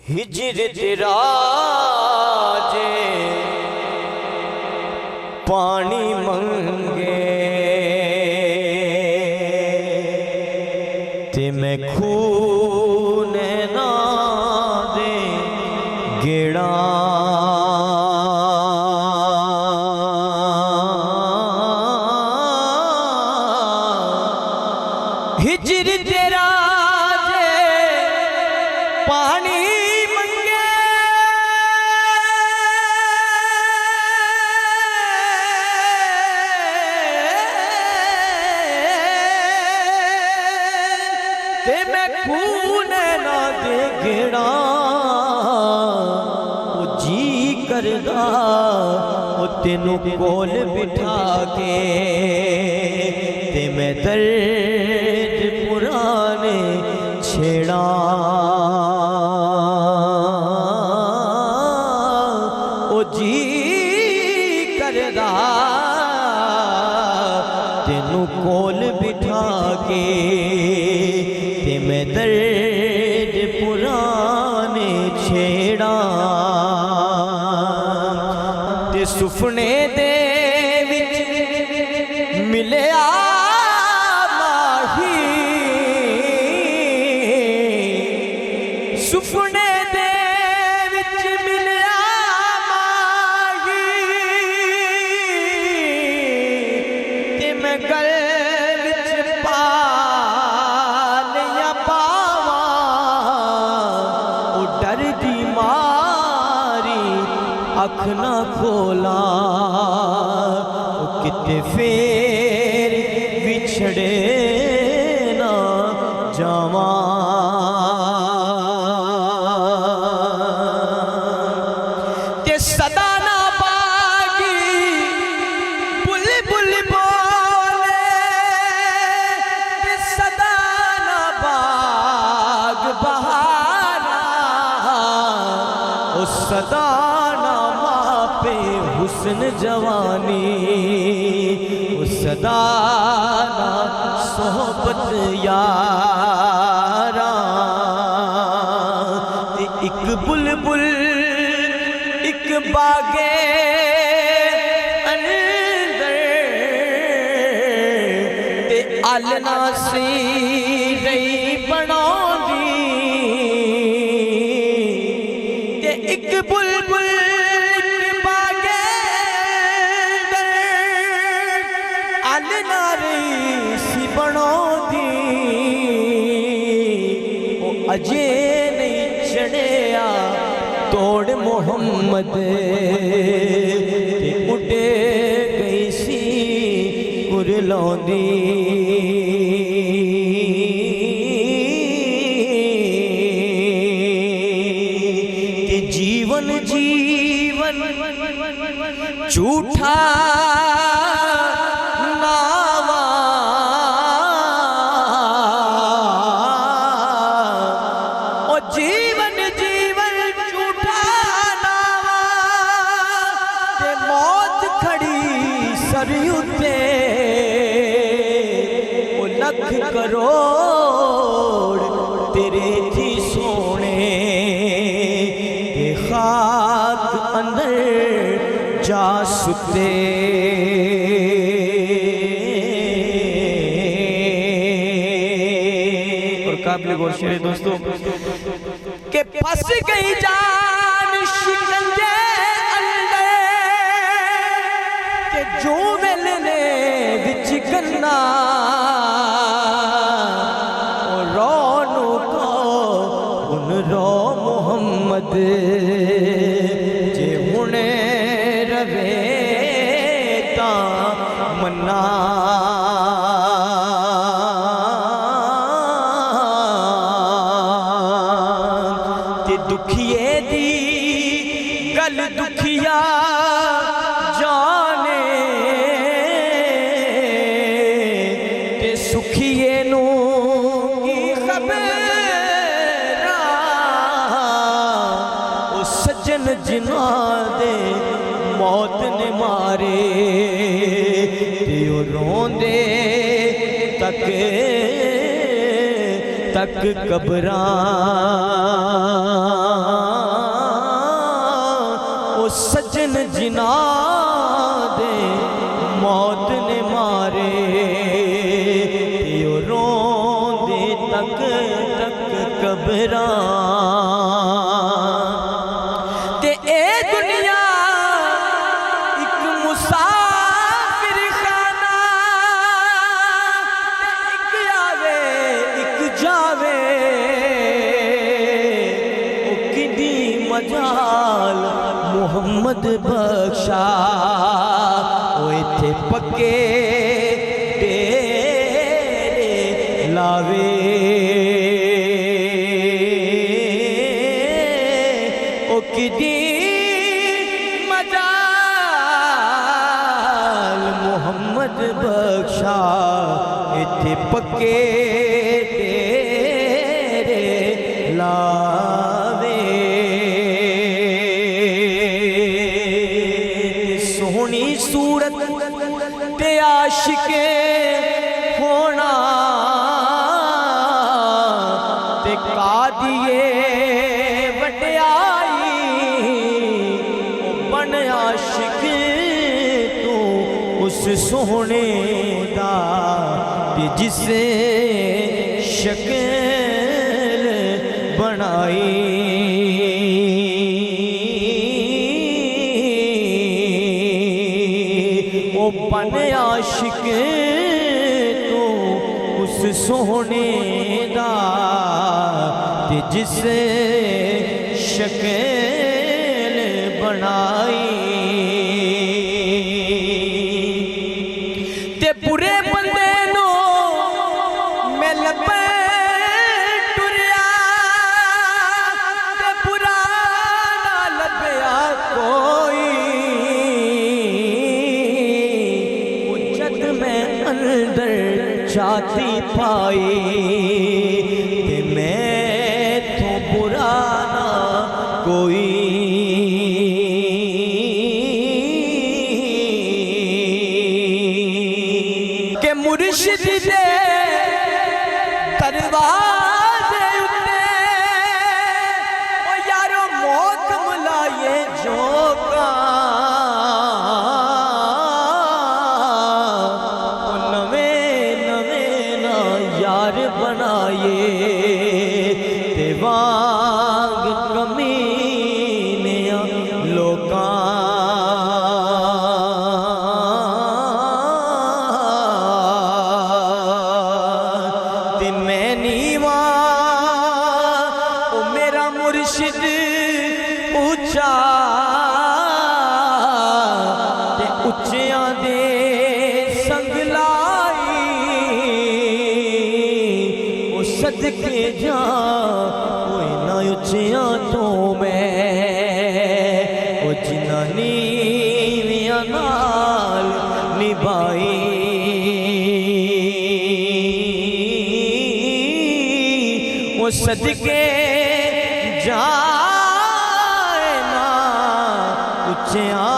हिजर तेरा जे पानी मंगे ते मैं खून ना दे गेड़ा हिजर तेरा जे पानी मंगे ते मैं खून ना दे गेड़ा ओ जी करदा ओ तेनू कोल बिठा के ते मैं दर्द पुराने छेड़ा ओ जी करदा तेनू कोल बिठा के ते मैं दर्द पुराने छेड़ा ते सुपने दे विच मिलिया सुपने दे विच मिलिया माही ते मैं गल विच पा लिया पावा ओ डर दी मारी अख ना खोला ओ किते फेर विछड़े ना जावा सदा ना बागी बुलबुल बोले सदा ना बाग बहारा ओ सदा ना मापे हुस्न जवानी ओ सदा ना सोहबत यारा एक बुलबुल बागे अंदर ते आलना सी रही बनाऊंगी ते एक बुलबुल बागे अंदर आलना रही सी बनाऊंगी ओ अजे नहीं चढ़िया तोड़ मोहम्मद ते उड़े गई सी कुरलौंदी ते जीवन जीवन झूठा नावा ओ जीवन सरयुते ओ लख करोड़ तेरे थी सोने ते खाक अंदर जा सुते और काबिल गौर शेर दोस्तों के फंस गई जान शिकंजे जो मिलने विच गन्ना रोनू को उन रो मोहम्मद जे हुणे रवे ता मन्ना ते दुखिए दी गल दुखिया सुखिए नू की खबर ओ सज्जन जिना दे मौत ने मारे ते ओ रोंदे तक तक कबरां सजन जिना दे मौत ने मारे यो रोंदे तक तक कबरा ते ए दुनिया एक मुसाफिर खाना एक आवे एक जावे ओ किदी मजाल मोहम्मद बख्शा ओ इथे पक्के डेरे लावे ओ किदी मजाल मोहम्मद बख्शा इथे पक्के डेरे लावे सोहनी सूरत ते आशिके होना ते कादिए वड्याई ओ बन आशिक तू उस सोहने दा ते जिसे शक्ल बनाई ओ बन आशिक तू उस सोहने दा ते जिसे शक्ल बनाई ते बुरे बंदे नो मिल पे टुरिया ते बुरा ना लभया कोई मैं अंदर छाती पाई ते मैं तो बुरा ना कोई के मुर्शिद दे दरवाजे उते ओ यारो मौत मुलाये जोका बनाए ते वांग कमीने लोकां ते मैं नीवा ओ मेरा मुर्शिद ऊंचा ते उच्चियां दे संग सदके जा कोई ना उचिया तो मैं ओ जिन्ना नीवियां नाल निभाई ओ सदके जाए ना उचिया